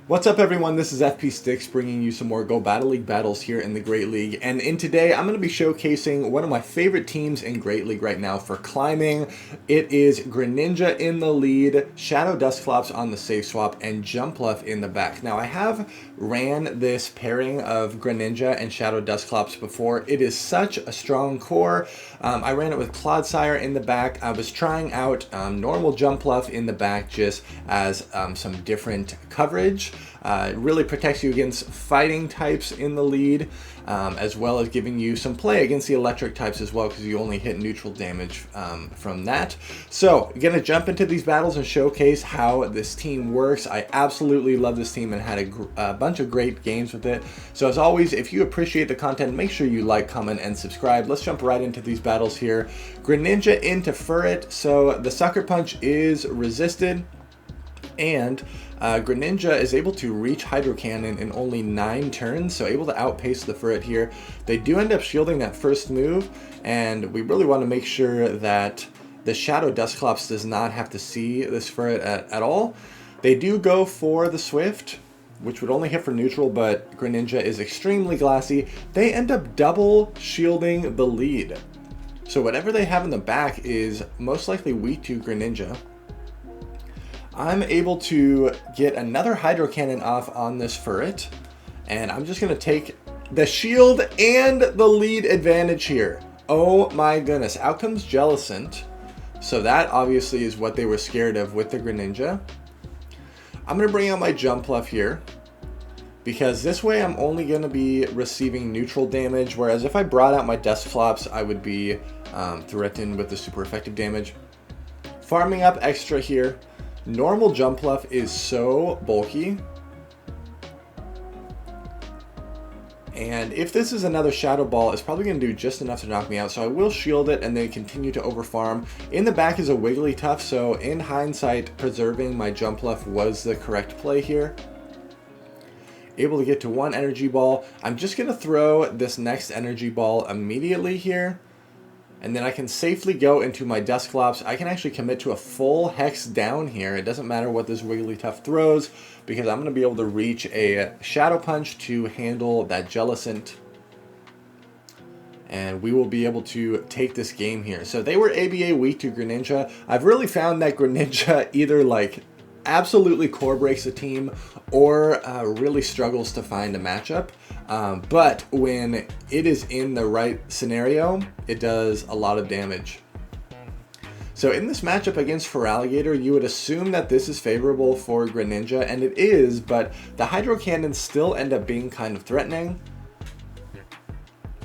What's up everyone, this is FP Sticks bringing you some more Go Battle League battles here in the Great League, and in today I'm going to be showcasing one of my favorite teams in Great League right now for climbing. It is Greninja in the lead, Shadow Dustclops on the safe swap, and Jumpluff in the back. Now I have ran this pairing of Greninja and Shadow Dustclops before. It is such a strong core. I ran it with Clodsire in the back. I was trying out normal Jumpluff in the back just as some different coverage. It really protects you against fighting types in the lead, as well as giving you some play against the electric types as well, because you only hit neutral damage from that. So, I'm going to jump into these battles and showcase how this team works. I absolutely love this team and had a bunch of great games with it. So as always, if you appreciate the content, make sure you like, comment, and subscribe. Let's jump right into these battles here. Greninja into Furret. So the Sucker Punch is resisted, and Greninja is able to reach Hydro Cannon in only 9 turns, so able to outpace the Furret here. They do end up shielding that first move, and we really want to make sure that the Shadow Dustclops does not have to see this Furret at all. They do go for the Swift, which would only hit for neutral, but Greninja is extremely glassy. They end up double shielding the lead. So whatever they have in the back is most likely weak to Greninja. I'm able to get another Hydro Cannon off on this Furret, and I'm just going to take the shield and the lead advantage here. Oh my goodness, out comes Jellicent. So that obviously is what they were scared of with the Greninja. I'm going to bring out my Jumpluff here, because this way I'm only going to be receiving neutral damage, whereas if I brought out my Dustclops, I would be threatened with the super effective damage. Farming up extra here. Normal Jumpluff is so bulky, and if this is another Shadow Ball, it's probably going to do just enough to knock me out, so I will shield it and then continue to overfarm. In the back is a Wigglytuff, so in hindsight, preserving my Jumpluff was the correct play here. Able to get to 1 Energy Ball. I'm just going to throw this next Energy Ball immediately here, and then I can safely go into my Dustclops. I can actually commit to a full Hex down here. It doesn't matter what this Wigglytuff throws, because I'm going to be able to reach a Shadow Punch to handle that Jellicent. And we will be able to take this game here. So they were ABA weak to Greninja. I've really found that Greninja either like absolutely core breaks a team or really struggles to find a matchup. But when it is in the right scenario, it does a lot of damage. So in this matchup against Feraligatr, you would assume that this is favorable for Greninja, and it is, but the Hydro Cannons still end up being kind of threatening.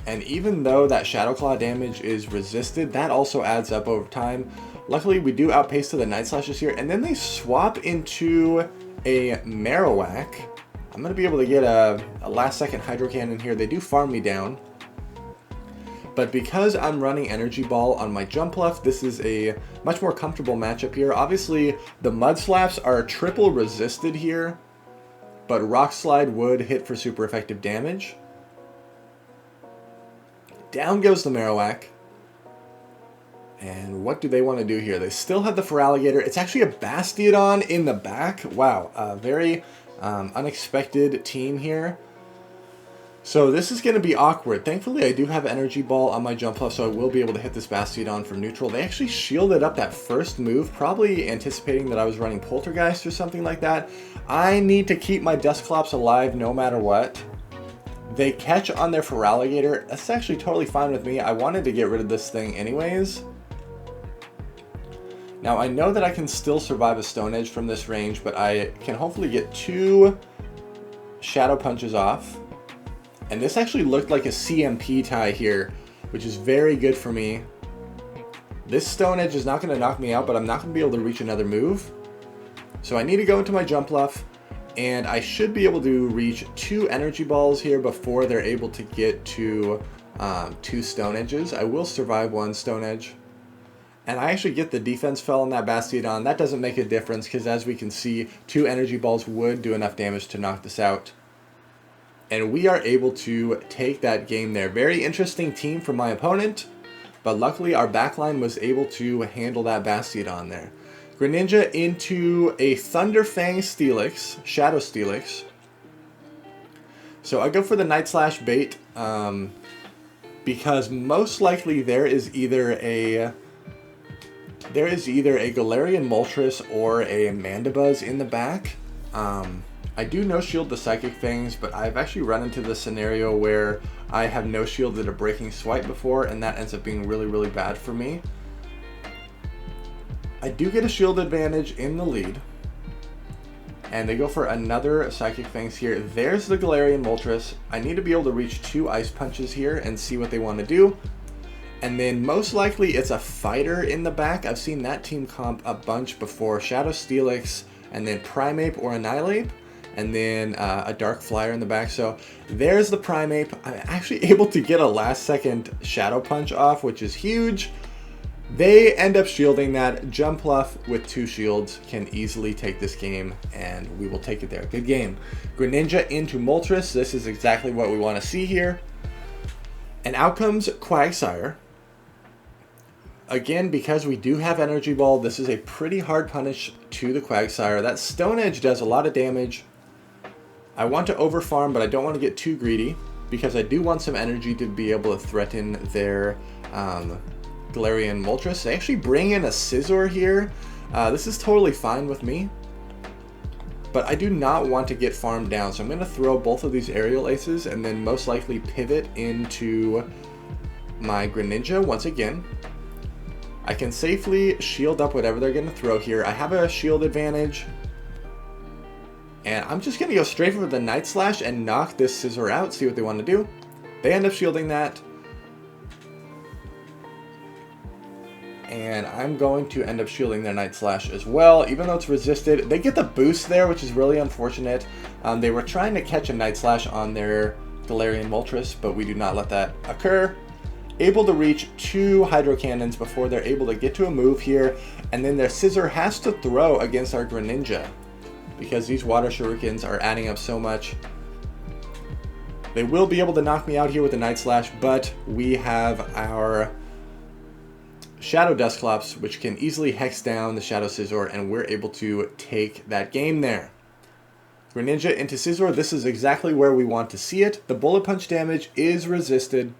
And even though that Shadow Claw damage is resisted, that also adds up over time. Luckily, we do outpace to the Night Slashes here, and then they swap into a Marowak. I'm going to be able to get a last-second Hydro Cannon here. They do farm me down. But because I'm running Energy Ball on my Jumpluff, this is a much more comfortable matchup here. Obviously, the Mud Slaps are triple resisted here, but Rock Slide would hit for super effective damage. Down goes the Marowak. And what do they want to do here? They still have the Feraligatr. It's actually a Bastiodon in the back. Wow, a very unexpected team here. So this is going to be awkward. Thankfully, I do have Energy Ball on my Jumpluff, so I will be able to hit this Bastiodon from neutral. They actually shielded up that first move, probably anticipating that I was running Poltergeist or something like that. I need to keep my Dustclops alive no matter what. They catch on their Feraligatr. That's actually totally fine with me. I wanted to get rid of this thing anyways. Now, I know that I can still survive a Stone Edge from this range, but I can hopefully get 2 Shadow Punches off. And this actually looked like a CMP tie here, which is very good for me. This Stone Edge is not going to knock me out, but I'm not going to be able to reach another move. So I need to go into my Jumpluff, and I should be able to reach 2 Energy Balls here before they're able to get to 2 Stone Edges. I will survive 1 Stone Edge. And I actually get the defense fell on that Bastiodon. That doesn't make a difference, because as we can see, 2 Energy Balls would do enough damage to knock this out. And we are able to take that game there. Very interesting team from my opponent, but luckily our backline was able to handle that Bastiodon there. Greninja into a Thunderfang Steelix, Shadow Steelix. So I go for the Night Slash bait because most likely there is either a Galarian Moltres or a Mandibuzz in the back. I do no shield the Psychic Fangs, but I've actually run into the scenario where I have no shielded a Breaking Swipe before, and that ends up being really, really bad for me. I do get a shield advantage in the lead. And they go for another Psychic Fangs here. There's the Galarian Moltres. I need to be able to reach 2 Ice Punches here and see what they want to do. And then most likely it's a Fighter in the back. I've seen that team comp a bunch before. Shadow Steelix, and then Primeape or Annihilape, and then a Dark Flyer in the back. So there's the Primeape. I'm actually able to get a last second Shadow Punch off, which is huge. They end up shielding that. Jumpluff with 2 shields can easily take this game, and we will take it there. Good game. Greninja into Moltres. This is exactly what we want to see here. And out comes Quagsire. Again, because we do have Energy Ball, this is a pretty hard punish to the Quagsire. That Stone Edge does a lot of damage. I want to overfarm, but I don't want to get too greedy, because I do want some energy to be able to threaten their Galarian Moltres. They actually bring in a Scizor here. This is totally fine with me, but I do not want to get farmed down, so I'm going to throw both of these Aerial Aces and then most likely pivot into my Greninja once again. I can safely shield up whatever they're going to throw here. I have a shield advantage, and I'm just going to go straight for the Night Slash and knock this Scizor out, see what they want to do. They end up shielding that. And I'm going to end up shielding their Night Slash as well, even though it's resisted. They get the boost there, which is really unfortunate. They were trying to catch a Night Slash on their Galarian Moltres, but we do not let that occur. Able to reach 2 Hydro Cannons before they're able to get to a move here. And then their Scizor has to throw against our Greninja, because these Water Shurikens are adding up so much. They will be able to knock me out here with the Night Slash, but we have our Shadow Dustclops, which can easily hex down the Shadow Scizor, and we're able to take that game there. Greninja into Scizor. This is exactly where we want to see it. The Bullet Punch damage is resisted,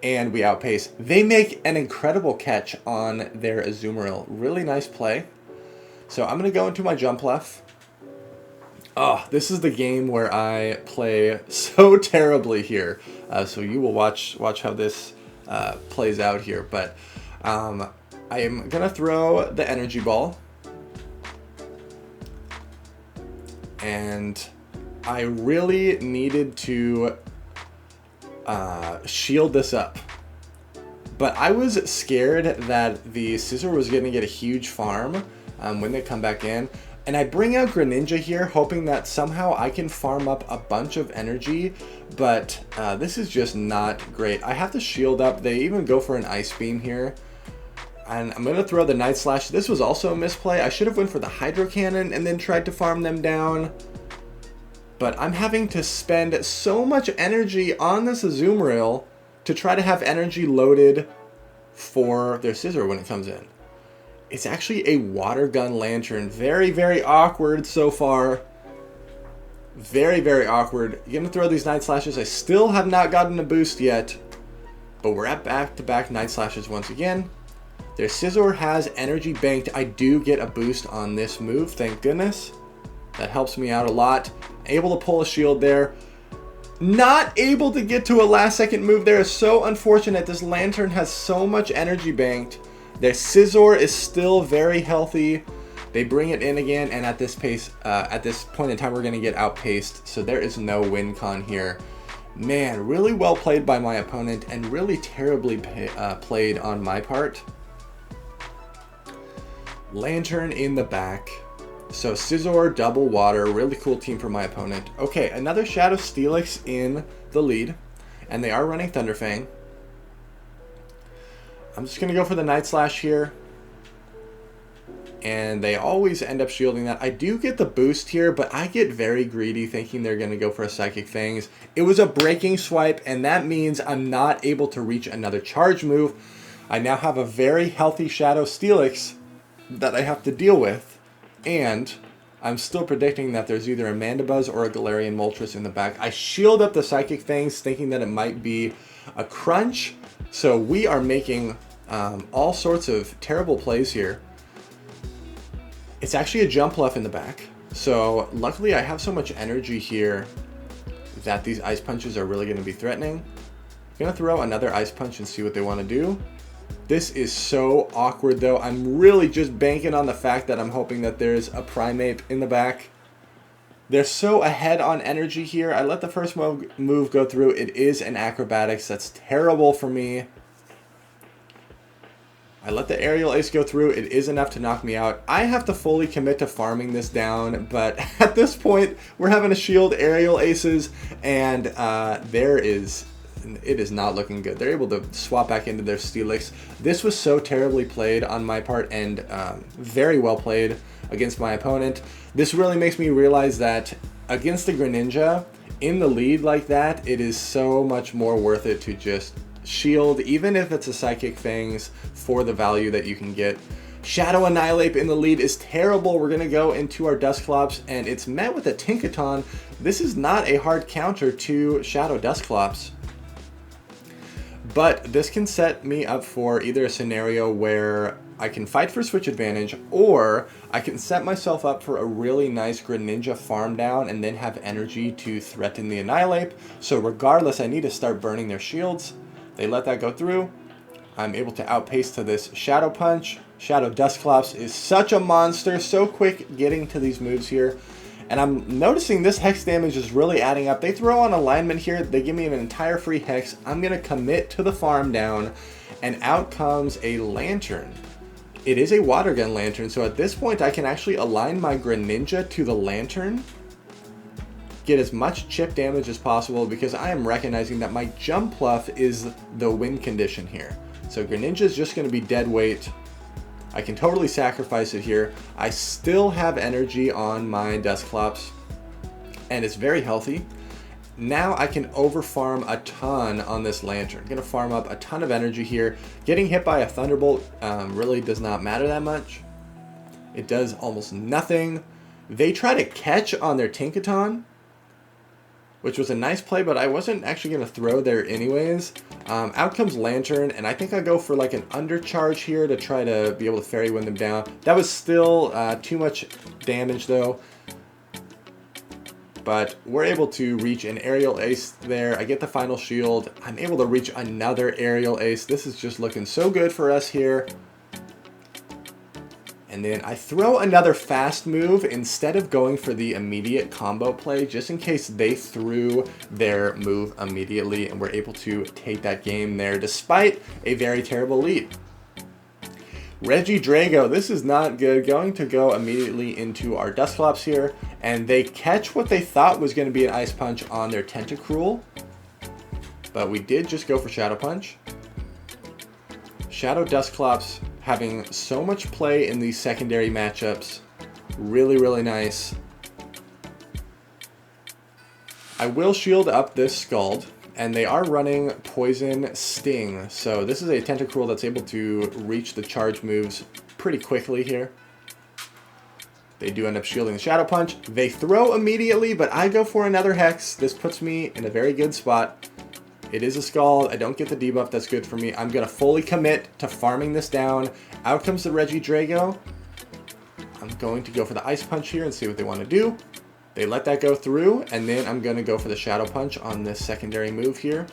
and we outpace. They make an incredible catch on their Azumarill. Really nice play. So I'm going to go into my Jumpluff. Oh, this is the game where I play so terribly here. So you will watch how this plays out here. But I am going to throw the Energy Ball. And I really needed to shield this up. But I was scared that the Scizor was going to get a huge farm when they come back in. And I bring out Greninja here, hoping that somehow I can farm up a bunch of energy. But this is just not great. I have to shield up. They even go for an Ice Beam here. And I'm going to throw the Night Slash. This was also a misplay. I should have went for the Hydro Cannon and then tried to farm them down. But I'm having to spend so much energy on this Azumarill to try to have energy loaded for their Scizor when it comes in. It's actually a Water Gun Lantern. Very, very awkward so far. Very, very awkward. You're going to throw these Night Slashes. I still have not gotten a boost yet. But we're at back-to-back Night Slashes once again. Their Scizor has energy banked. I do get a boost on this move, thank goodness. That helps me out a lot. Able to pull a shield there. Not able to get to a last second move there is so unfortunate. This Lantern has so much energy banked. Their Scizor is still very healthy. They bring it in again, and at this pace, at this point in time, we're going to get outpaced. So there is no win con here. Man, really well played by my opponent, and really terribly played on my part. Lantern in the back. So Scizor, double water, really cool team for my opponent. Okay, another Shadow Steelix in the lead, and they are running Thunderfang. I'm just going to go for the Night Slash here, and they always end up shielding that. I do get the boost here, but I get very greedy thinking they're going to go for a Psychic Fangs. It was a Breaking Swipe, and that means I'm not able to reach another charge move. I now have a very healthy Shadow Steelix, that I have to deal with, and I'm still predicting that there's either a Mandibuzz or a Galarian Moltres in the back. I shield up the Psychic Fangs thinking that it might be a Crunch, so we are making all sorts of terrible plays here. It's actually a Jumpluff in the back, so luckily I have so much energy here that these Ice Punches are really going to be threatening. I'm going to throw another Ice Punch and see what they want to do. This is so awkward though. I'm really just banking on the fact that I'm hoping that there's a Primeape in the back. They're so ahead on energy here. I let the first move go through. It is an Acrobatics. That's terrible for me. I let the Aerial Ace go through. It is enough to knock me out. I have to fully commit to farming this down, but at this point, we're having to shield Aerial Aces, and it is not looking good. They're able to swap back into their Steelix. This was so terribly played on my part, and very well played against my opponent. This really makes me realize that against the Greninja, in the lead like that, it is so much more worth it to just shield, even if it's a Psychic Fangs, for the value that you can get. Shadow Annihilate in the lead is terrible. We're going to go into our Dustclops, and it's met with a Tinkaton. This is not a hard counter to Shadow Dustclops. But this can set me up for either a scenario where I can fight for switch advantage, or I can set myself up for a really nice Greninja farm down and then have energy to threaten the Annihilate. So regardless, I need to start burning their shields. They let that go through. I'm able to outpace to this Shadow Punch. Shadow Dustclops is such a monster, so quick getting to these moves here. And I'm noticing this Hex damage is really adding up. They throw on alignment here. They give me an entire free Hex. I'm going to commit to the farm down, and out comes a Lantern. It is a Water Gun Lantern, so at this point I can actually align my Greninja to the Lantern, get as much chip damage as possible, because I am recognizing that my Jumpluff is the win condition here. So Greninja is just going to be dead weight. I can totally sacrifice it here. I still have energy on my Dustclops, and it's very healthy. Now I can overfarm a ton on this Lantern. I'm going to farm up a ton of energy here. Getting hit by a Thunderbolt really does not matter that much. It does almost nothing. They try to catch on their Tinkaton, which was a nice play, but I wasn't actually going to throw there anyways. Out comes Lantern, and I think I go for like an undercharge here to try to be able to Fairy Wind them down. That was still too much damage though. But we're able to reach an Aerial Ace there. I get the final shield. I'm able to reach another Aerial Ace. This is just looking so good for us here. And then I throw another fast move instead of going for the immediate combo play, just in case they threw their move immediately, and we're able to take that game there despite a very terrible lead. Reggie Drago, this is not good. Going to go immediately into our Dustclops here, and they catch what they thought was going to be an Ice Punch on their Tentacruel, but we did just go for Shadow Punch. Shadow Dustclops having so much play in these secondary matchups. Really, really nice. I will shield up this Scald, and they are running Poison Sting. So this is a Tentacruel that's able to reach the charge moves pretty quickly here. They do end up shielding the Shadow Punch. They throw immediately, but I go for another Hex. This puts me in a very good spot. It is a Scald. I don't get the debuff. That's good for me. I'm going to fully commit to farming this down. Out comes the Reggie Drago. I'm going to go for the Ice Punch here and see what they want to do. They let that go through, and then I'm going to go for the Shadow Punch on this secondary move here.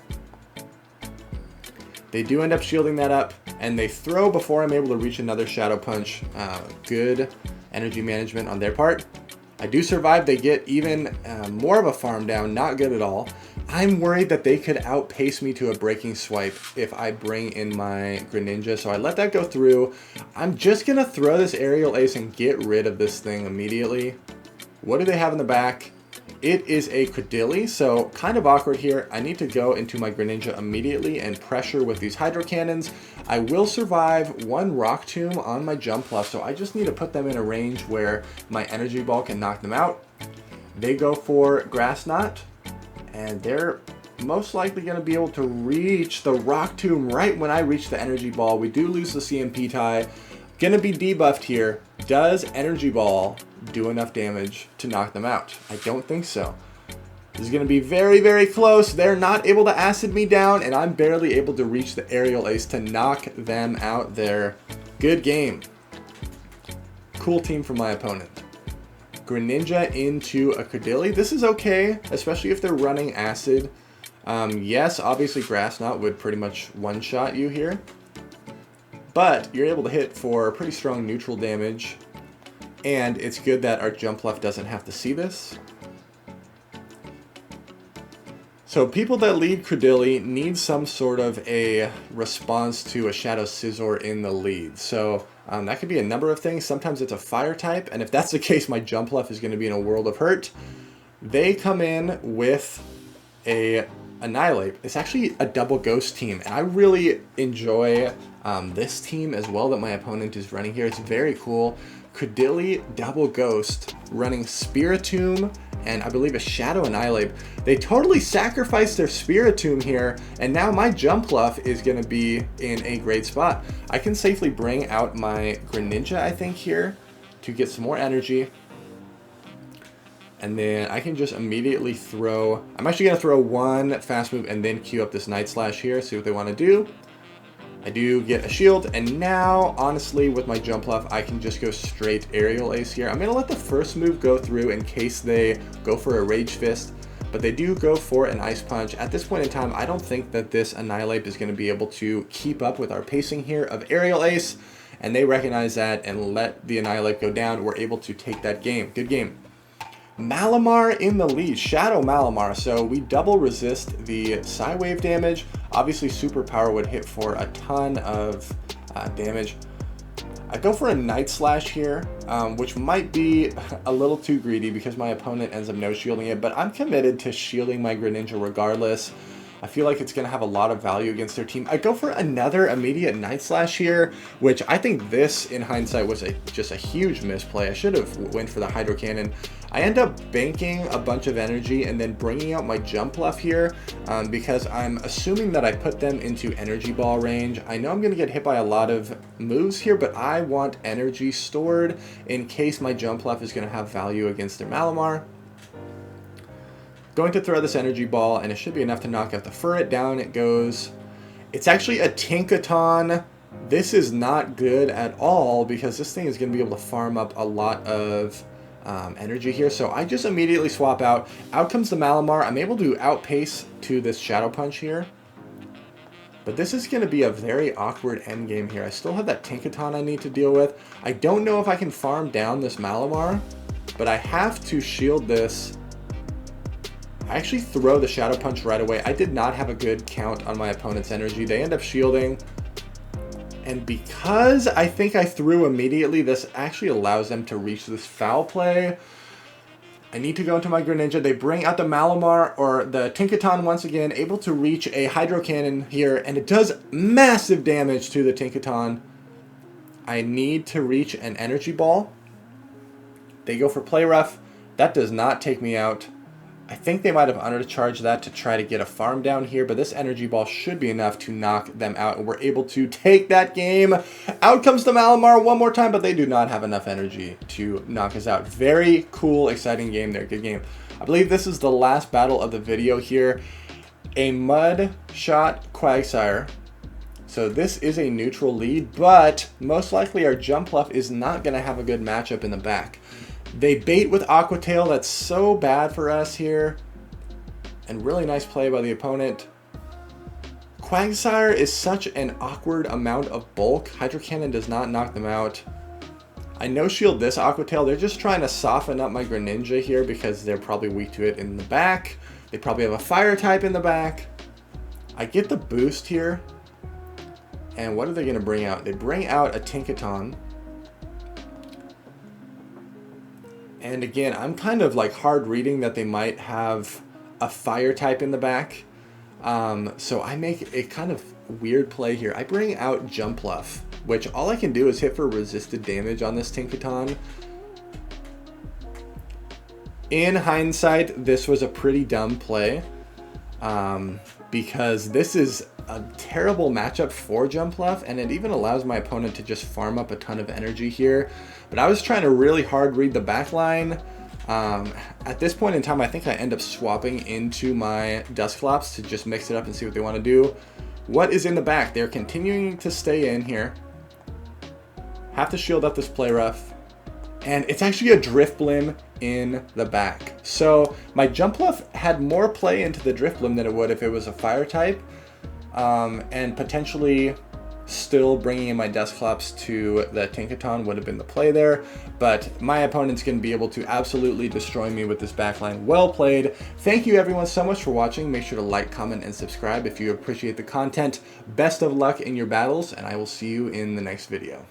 They do end up shielding that up, and they throw before I'm able to reach another Shadow Punch. Good energy management on their part. I do survive. They get even more of a farm down. Not good at all. I'm worried that they could outpace me to a Breaking Swipe if I bring in my Greninja, so I let that go through. I'm just going to throw this Aerial Ace and get rid of this thing immediately. What do they have in the back? It is a Cadilli, so kind of awkward here. I need to go into my Greninja immediately and pressure with these Hydro Cannons. I will survive one Rock Tomb on my Jumpluff, so I just need to put them in a range where my Energy Ball can knock them out. They go for Grass Knot, and they're most likely going to be able to reach the Rock Tomb right when I reach the Energy Ball. We do lose the CMP tie. Gonna be debuffed here. Does Energy Ball do enough damage to knock them out? I don't think so. This is going to be very, very close. They're not able to acid me down, and I'm barely able to reach the aerial ace to knock them out there. Good game. Cool team from my opponent. Greninja into a Cadilli. This is okay, especially if they're running acid. Yes, obviously Grass Knot would pretty much one-shot you here. But you're able to hit for pretty strong neutral damage. And it's good that our Jump Left doesn't have to see this. So people that lead Cadilli need some sort of a response to a Shadow Scizor in the lead. So that could be a number of things. Sometimes it's a fire type, and if that's the case, my Jump Left is going to be in a world of hurt. They come in with a Annihilate. It's actually a double ghost team, and I really enjoy this team as well that my opponent is running here. It's very cool. Cadilli double ghost running Spiritomb and I believe a Shadow Annihilate. They totally sacrificed their Spiritomb here, and now my Jumpluff is going to be in a great spot. I can safely bring out my Greninja, I think, here to get some more energy. And then I can just immediately throw... I'm actually going to throw one fast move and then queue up this Night Slash here, see what they want to do. I do get a shield, and now, honestly, with my Jumpluff, I can just go straight Aerial Ace here. I'm going to let the first move go through in case they go for a Rage Fist, but they do go for an Ice Punch. At this point in time, I don't think that this Annihilate is going to be able to keep up with our pacing here of Aerial Ace, and they recognize that and let the Annihilate go down. We're able to take that game. Good game. Malamar in the lead, Shadow Malamar, so we double resist the Psywave damage. Obviously Superpower would hit for a ton of damage. I go for a Night Slash here, which might be a little too greedy because my opponent ends up no-shielding it, but I'm committed to shielding my Greninja regardless. I feel like it's going to have a lot of value against their team. I go for another immediate Night Slash here, which I think this, in hindsight, was just a huge misplay. I should have went for the Hydro Cannon. I end up banking a bunch of energy and then bringing out my Jumpluff here because I'm assuming that I put them into Energy Ball range. I know I'm going to get hit by a lot of moves here, but I want energy stored in case my Jumpluff is going to have value against their Malamar. Going to throw this Energy Ball, and it should be enough to knock out the Furret. Down it goes. It's actually a Tinkaton. This is not good at all because this thing is going to be able to farm up a lot of energy here. So I just immediately swap out. Out comes the Malamar. I'm able to outpace to this Shadow Punch here. But this is going to be a very awkward endgame here. I still have that Tinkaton I need to deal with. I don't know if I can farm down this Malamar, but I have to shield this. I actually throw the Shadow Punch right away. I did not have a good count on my opponent's energy. They end up shielding. And because I think I threw immediately, this actually allows them to reach this foul play. I need to go into my Greninja. They bring out the Malamar, or the Tinkaton once again, able to reach a Hydro Cannon here, and it does massive damage to the Tinkaton. I need to reach an Energy Ball. They go for Play Rough. That does not take me out. I think they might have undercharged that to try to get a farm down here, but this Energy Ball should be enough to knock them out, and we're able to take that game. Out comes the Malamar one more time, but they do not have enough energy to knock us out. Very cool, exciting game there. Good game. I believe this is the last battle of the video here. A Mud Shot Quagsire. So this is a neutral lead, but most likely our Jumpluff is not going to have a good matchup in the back. They bait with Aqua Tail. That's so bad for us here. And really nice play by the opponent. Quagsire is such an awkward amount of bulk. Hydro Cannon does not knock them out. I no-shield this Aqua Tail. They're just trying to soften up my Greninja here because they're probably weak to it in the back. They probably have a Fire type in the back. I get the boost here. And what are they going to bring out? They bring out a Tinkaton. And again, I'm kind of like hard reading that they might have a Fire type in the back. So I make a kind of weird play here. I bring out Jumpluff, which all I can do is hit for resisted damage on this Tinkaton. In hindsight, this was a pretty dumb play. Because this is a terrible matchup for Jumpluff, and it even allows my opponent to just farm up a ton of energy here. But I was trying to really hard read the back line. At this point in time, I think I end up swapping into my Dustclops to just mix it up and see what they want to do. What is in the back? They're continuing to stay in here. Have to shield up this play rough. And it's actually a Drifblim in the back. So my Jumpluff had more play into the Drifblim than it would if it was a fire type. And potentially still bringing in my Dustclops to the Tinkaton would have been the play there. But my opponent's going to be able to absolutely destroy me with this backline. Well played. Thank you everyone so much for watching. Make sure to like, comment, and subscribe if you appreciate the content. Best of luck in your battles, and I will see you in the next video.